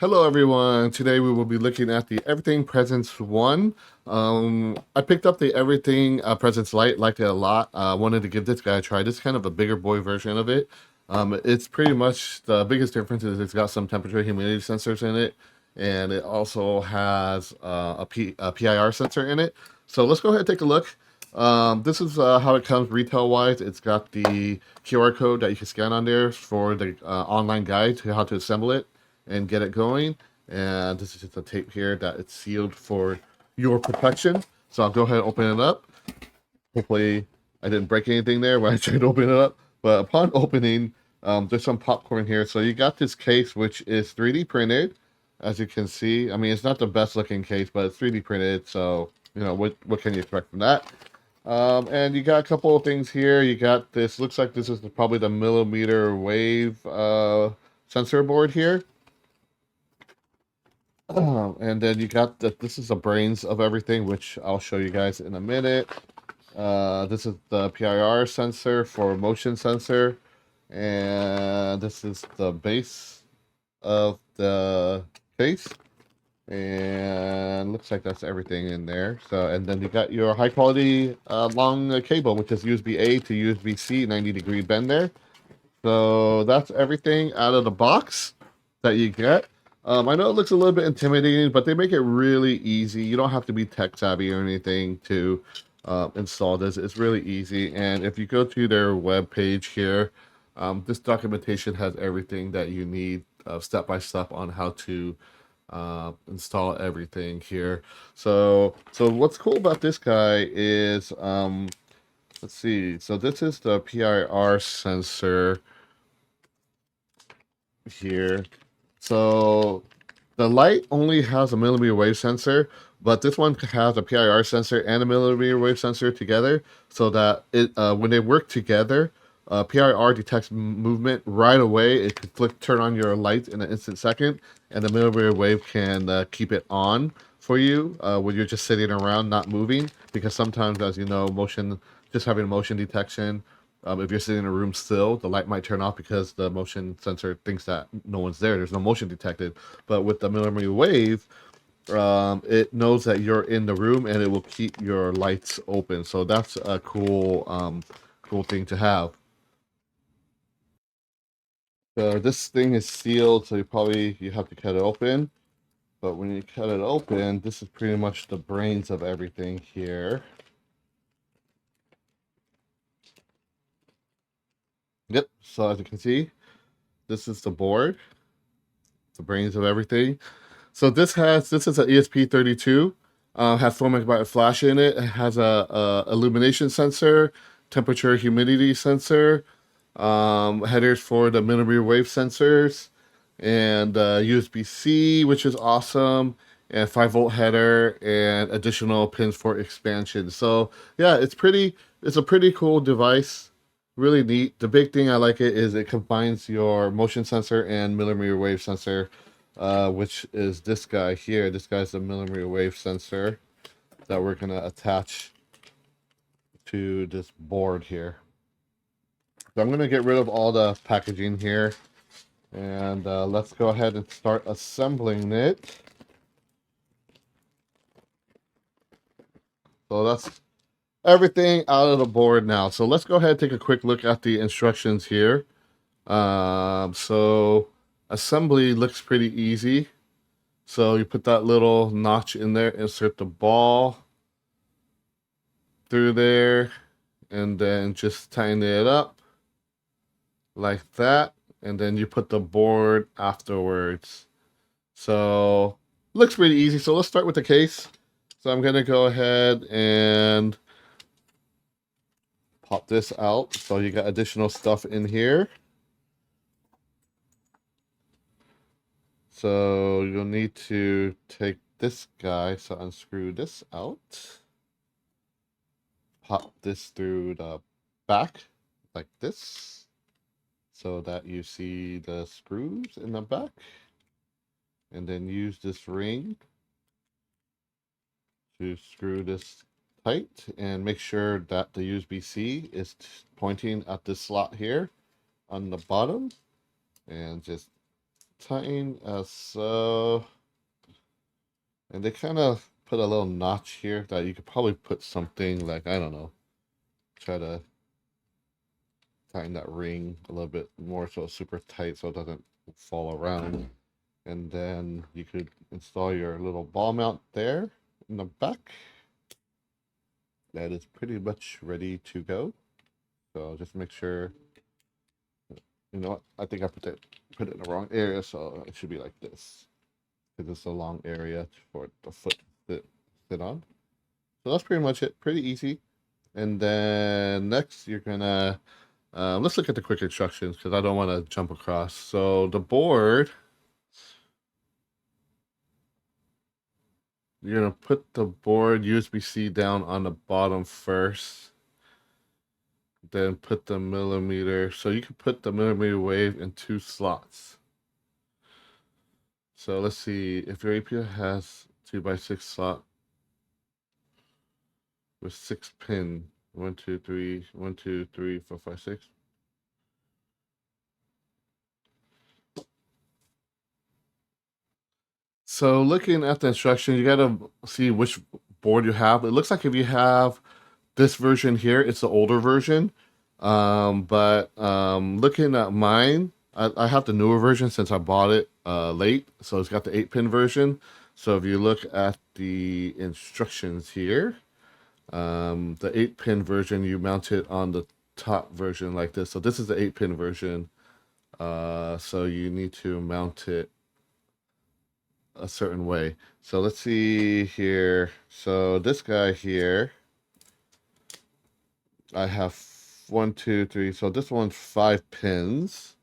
Hello everyone, today we will be looking at the Everything Presence 1. I picked up the Everything Presence Lite, liked it a lot. Wanted to give this guy a try. This is kind of a bigger boy version of it. It's pretty much, the biggest difference is it's got some temperature humidity sensors in it, and it also has a PIR sensor in it. So let's go ahead and take a look. This is how it comes retail-wise. It's got the QR code that you can scan on there for the online guide to how to assemble it and get it going. And this is just a tape here that it's sealed for your protection. So I'll go ahead and open it up. Hopefully I didn't break anything there when I tried to open it up. But upon opening, there's some popcorn here. So you got this case, which is 3D printed, as you can see. I mean, it's not the best looking case, but it's 3D printed. So, you know, what can you expect from that? And you got a couple of things here. You got this, looks like this is probably the mmWave sensor board here. And then you got this is the brains of everything, which I'll show you guys in a minute. This is the PIR sensor for motion sensor. And this is the base of the case. And looks like that's everything in there. So, and then you got your high quality long cable, which is USB-A to USB-C, 90-degree bend there. So that's everything out of the box that you get. I know it looks a little bit intimidating, but they make it really easy. You don't have to be tech savvy or anything to install this. It's really easy. And if you go to their web page here, this documentation has everything that you need step by step on how to install everything here. So what's cool about this guy is, let's see. So this is the PIR sensor here. So the light only has a millimeter wave sensor, but this one has a PIR sensor and a millimeter wave sensor together, so that it when they work together, PIR detects movement right away. It can turn on your lights in an instant second, and the millimeter wave can keep it on for you when you're just sitting around not moving. Because sometimes, as you know, just having motion detection, if you're sitting in a room still, the light might turn off because the motion sensor thinks that no one's there. There's no motion detected. But with the millimeter wave, it knows that you're in the room and it will keep your lights open. So that's a cool thing to have. So this thing is sealed, so you have to cut it open. But when you cut it open, this is pretty much the brains of everything here. Yep. So as you can see, this is the board, the brains of everything. So this is an ESP32, has 4 MB flash in it. It has a illumination sensor, temperature humidity sensor, headers for the millimeter wave sensors, and USB-C, which is awesome, and 5-volt header, and additional pins for expansion. So yeah, it's a pretty cool device. Really neat. The big thing I like it is it combines your motion sensor and millimeter wave sensor, which is this guy here. This guy's a millimeter wave sensor that we're gonna attach to this board here. So I'm gonna get rid of all the packaging here, and let's go ahead and start assembling it. So that's everything out of the board now. So let's go ahead and take a quick look at the instructions here. So assembly looks pretty easy. So you put that little notch in there, insert the ball through there, and then just tighten it up like that. And then you put the board afterwards. So looks pretty easy. So let's start with the case. So I'm gonna go ahead and pop this out. So you got additional stuff in here. So you'll need to take this guy, so unscrew this out. Pop this through the back like this, so that you see the screws in the back. And then use this ring to screw this tight, and make sure that the USB-C is pointing at this slot here on the bottom, and just tighten as so. And they kind of put a little notch here that you could probably put something like, I don't know, try to tighten that ring a little bit more so it's super tight so it doesn't fall around. And then you could install your little ball mount there in the back. That is pretty much ready to go. So just make sure, you know what, I think I put it in the wrong area, so it should be like this. Because it's a long area for the foot to sit on. So that's pretty much it. Pretty easy. And then next you're gonna let's look at the quick instructions because I don't want to jump across. So the board, you're gonna put the board USB-C down on the bottom first, then put the millimeter. So you can put the millimeter wave in 2 slots. So let's see if your APU has 2x6 slot with 6 pin. 1, 2, 3, 1, 2, 3, 4, 5, 6. So looking at the instructions, you gotta see which board you have. It looks like if you have this version here, it's the older version. But looking at mine, I have the newer version since I bought it late. So it's got the 8-pin version. So if you look at the instructions here, the 8-pin version, you mount it on the top version like this. So this is the 8-pin version. So you need to mount it a certain way. So let's see here. So this guy here, I have 1, 2, 3. So this one's 5 pins.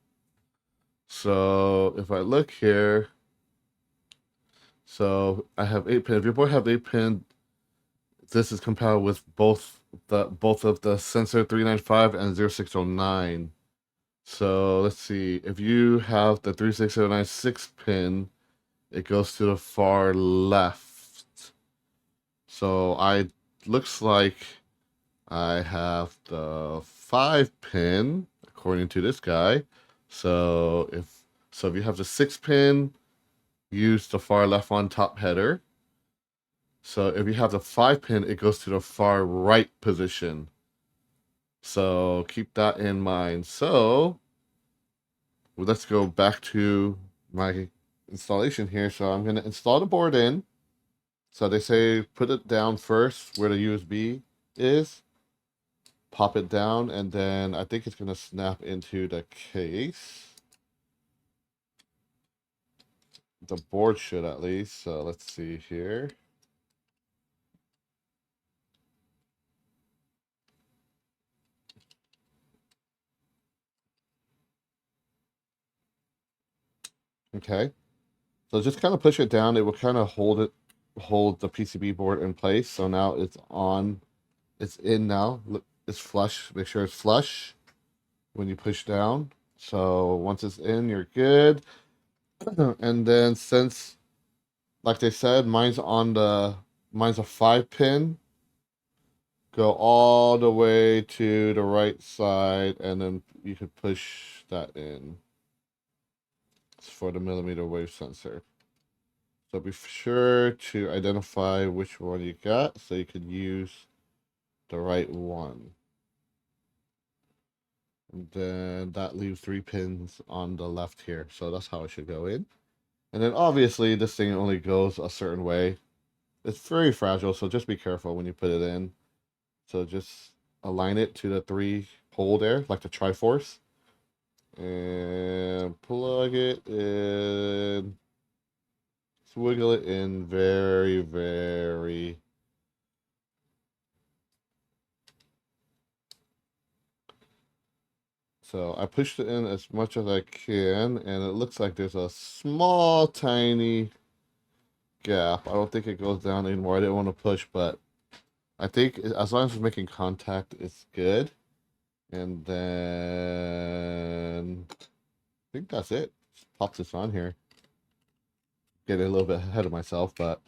So if I look here, so I have 8 pin. If your board have 8 pin, this is compatible with both of the sensor 395 and 0609. So let's see. If you have the 3609 6-pin, it goes to the far left. So looks like I have the 5-pin according to this guy. So if you have the 6-pin, use the far left one top header. So if you have the 5-pin, it goes to the far right position. So keep that in mind. So let's go back to my installation here. So I'm going to install the board in. So they say put it down first where the USB is. Pop it down, and then I think it's going to snap into the case. The board should at least. So let's see here. Okay. So just kind of push it down. It will kind of hold the PCB board in place. So now it's on. It's in now. Look, it's flush. Make sure it's flush when you push down. So once it's in, you're good. And then since, like they said, mine's a 5-pin. Go all the way to the right side, and then you can push that in. It's for the millimeter wave sensor. So be sure to identify which one you got so you can use the right one. And then that leaves 3 pins on the left here. So that's how it should go in. And then obviously this thing only goes a certain way. It's very fragile, so just be careful when you put it in. So just align it to the 3 hole there, like the Triforce. And plug it in. Swiggle it in very, very. So I pushed it in as much as I can, and it looks like there's a small, tiny gap. I don't think it goes down anymore. I didn't want to push, but I think as long as it's making contact, it's good. And then I think that's it. Just pop this on here. Getting a little bit ahead of myself, but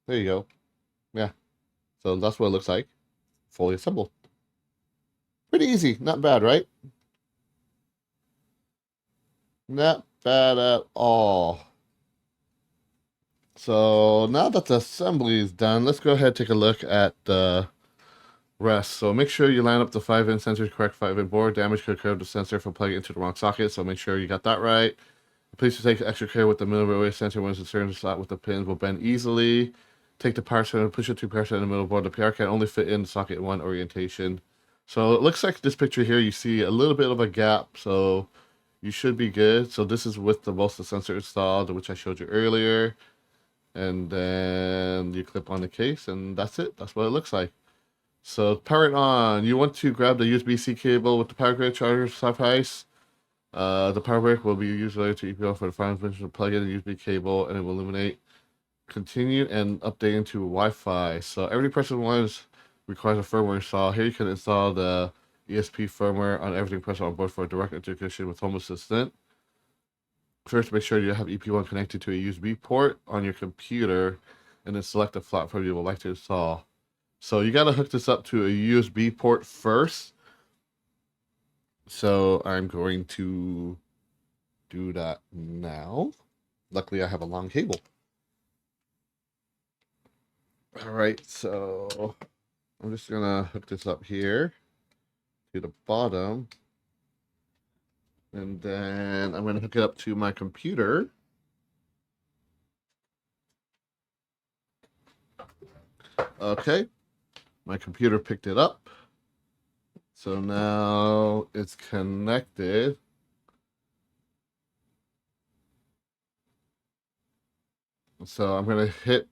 there you go. Yeah. So that's what it looks like. Fully assembled. Pretty easy. Not bad, right? Not bad at all. So now that the assembly is done, let's go ahead and take a look at the rest. So make sure you line up the 5-in sensor correct 5-in board. Damage could occur to the sensor from plugging into the wrong socket, so make sure you got that right. Please take extra care with the mmWave sensor when it's inserted in the slot with the pins will bend easily. Take the power center and push it to power center in the middle board. The power can only fit in the socket in one orientation. So it looks like this picture here, you see a little bit of a gap, so you should be good. So this is with the most of the sensor installed, which I showed you earlier. And then you clip on the case, and that's it. That's what it looks like. So power it on. You want to grab the USB-C cable with the power grid charger suffice. The power brick will be used later to EPO for the final function to plug in the USB cable, and it will illuminate. Continue and update into Wi-Fi. So every person wants requires a firmware install. Here you can install the ESP firmware on everything present on board for a direct integration with Home Assistant. First, make sure you have EP1 connected to a USB port on your computer, and then select the platform you would like to install. So you got to hook this up to a USB port first. So I'm going to do that now. Luckily, I have a long cable. All right, so I'm just gonna hook this up here to the bottom, and then I'm gonna hook it up to my computer. Okay, my computer picked it up. So now it's connected. So I'm gonna hit,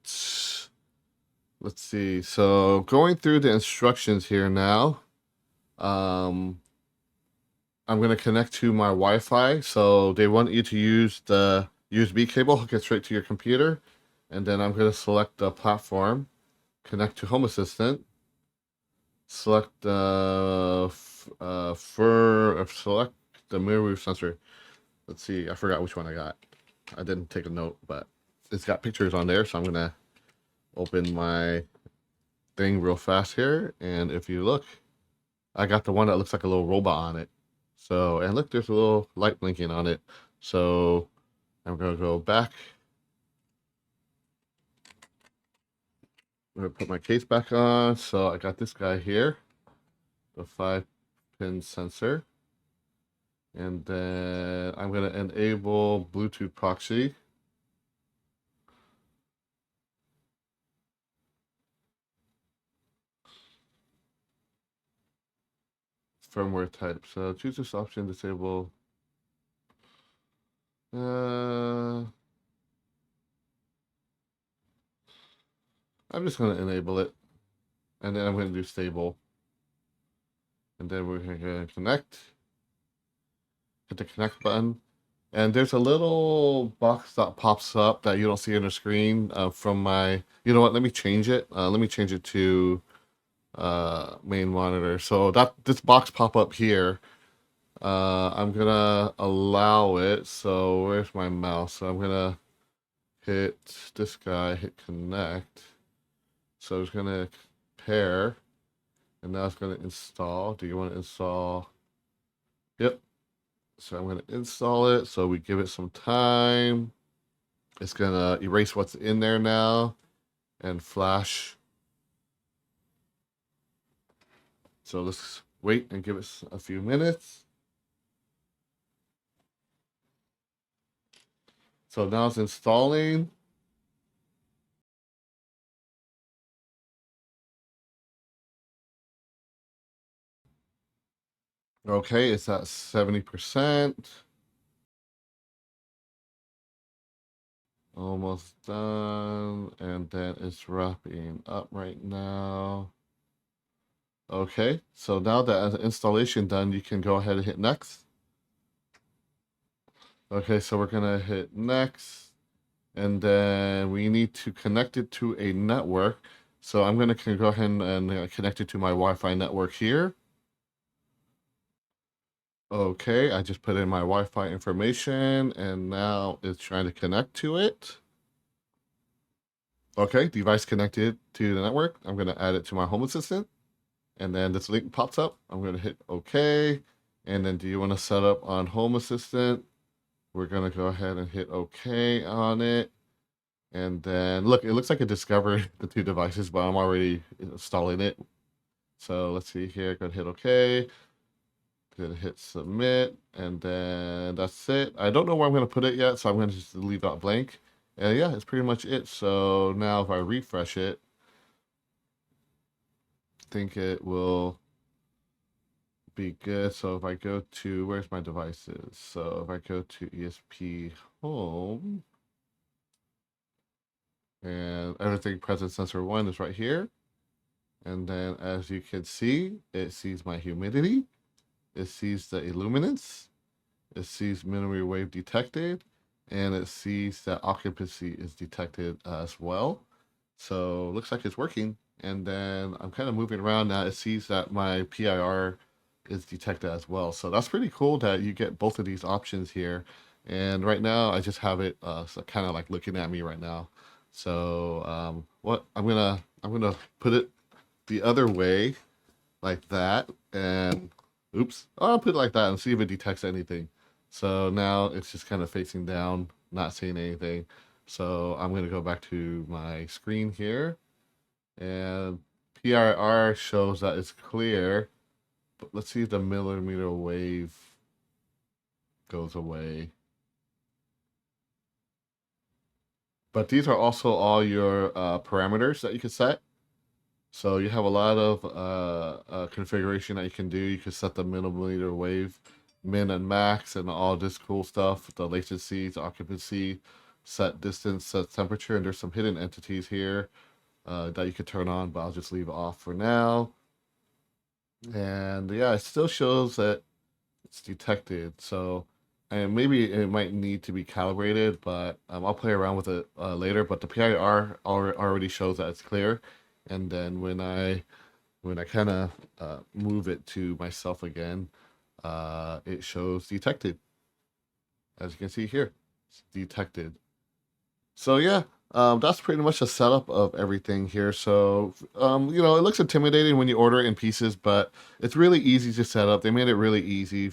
let's see. So going through the instructions here now, I'm going to connect to my Wi-Fi. So they want you to use the USB cable, hook it straight to your computer. And then I'm going to select the platform, connect to Home Assistant, select the select the mmWave sensor. Let's see, I forgot which one I got. I didn't take a note, but it's got pictures on there. So I'm going to open my thing real fast here. And if you look, I got the one that looks like a little robot on it. So, and look, there's a little light blinking on it. So I'm going to go back. I'm going to put my case back on. So I got this guy here, the 5-pin sensor. And then I'm going to enable Bluetooth proxy. Firmware type. So choose this option, disable. I'm just going to enable it. And then I'm going to do stable. And then we're going to connect. Hit the connect button. And there's a little box that pops up that you don't see on the screen from my, you know what, let me change it. Let me change it to main monitor. So that this box pop up here, I'm gonna allow it. So where's my mouse? So I'm gonna hit this guy, hit connect. So it's gonna pair, and now it's gonna install. Do you want to install? Yep. So I'm gonna install it. So we give it some time. It's gonna erase what's in there now and flash. So let's wait and give it a few minutes. So now it's installing. Okay, it's at 70%. Almost done. And then it's wrapping up right now. Okay, so now that the installation done, you can go ahead and hit next. Okay, so we're gonna hit next, and then we need to connect it to a network. So I'm gonna go ahead and connect it to my Wi-Fi network here. Okay, I just put in my Wi-Fi information, and now it's trying to connect to it. Okay, device connected to the network. I'm gonna add it to my Home Assistant. And then this link pops up. I'm going to hit OK. And then do you want to set up on Home Assistant we're gonna go ahead and hit OK on it. And then look, it looks like it discovered the two devices, but I'm already installing it. So let's see here, go hit OK. Gonna hit submit, and then that's it. I don't know where I'm gonna put it yet, so I'm gonna just leave that blank. And yeah, it's pretty much it. So now if I refresh it, I think it will be good. So if I go to, where's my devices? So if I go to ESP home, and everything present sensor 1 is right here. And then as you can see, it sees my humidity, it sees the illuminance, it sees mmWave detected, and it sees that occupancy is detected as well. So looks like it's working. And then I'm kind of moving around now. It sees that my PIR is detected as well. So that's pretty cool that you get both of these options here. And right now I just have it so kind of like looking at me right now. So what I'm gonna put it the other way like that, and oops, I'll put it like that and see if it detects anything. So now it's just kind of facing down, not seeing anything. So I'm gonna go back to my screen here, and PIR shows that it's clear, but let's see if the millimeter wave goes away. But these are also all your parameters that you can set. So you have a lot of configuration that you can do. You can set the millimeter wave min and max and all this cool stuff, the latency, the occupancy, set distance, set temperature, and there's some hidden entities here that you could turn on, but I'll just leave off for now. And yeah, it still shows that it's detected. So, and maybe it might need to be calibrated, but I'll play around with it later. But the PIR already shows that it's clear. And then when I kind of move it to myself again, it shows detected. As you can see here, it's detected. So yeah, that's pretty much a setup of everything here. So, you know, it looks intimidating when you order it in pieces, but it's really easy to set up. They made it really easy,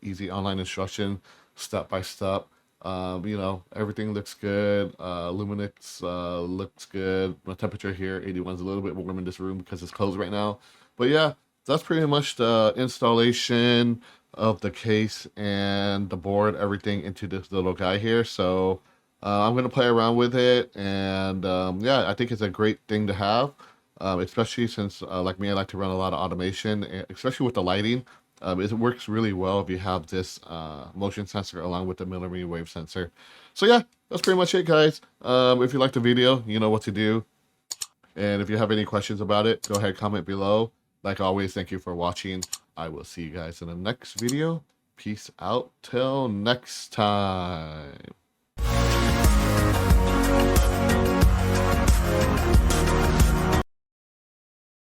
easy online instruction, step by step. You know, everything looks good. Luminance looks good. My temperature here, 81, is a little bit warm in this room because it's closed right now. But yeah, that's pretty much the installation of the case and the board, everything into this little guy here. So I'm going to play around with it, and yeah, I think it's a great thing to have, especially since, like me, I like to run a lot of automation, especially with the lighting. It works really well if you have this motion sensor along with the millimeter wave sensor. So yeah, that's pretty much it, guys. If you liked the video, you know what to do. And if you have any questions about it, go ahead, comment below. Like always, thank you for watching. I will see you guys in the next video. Peace out till next time.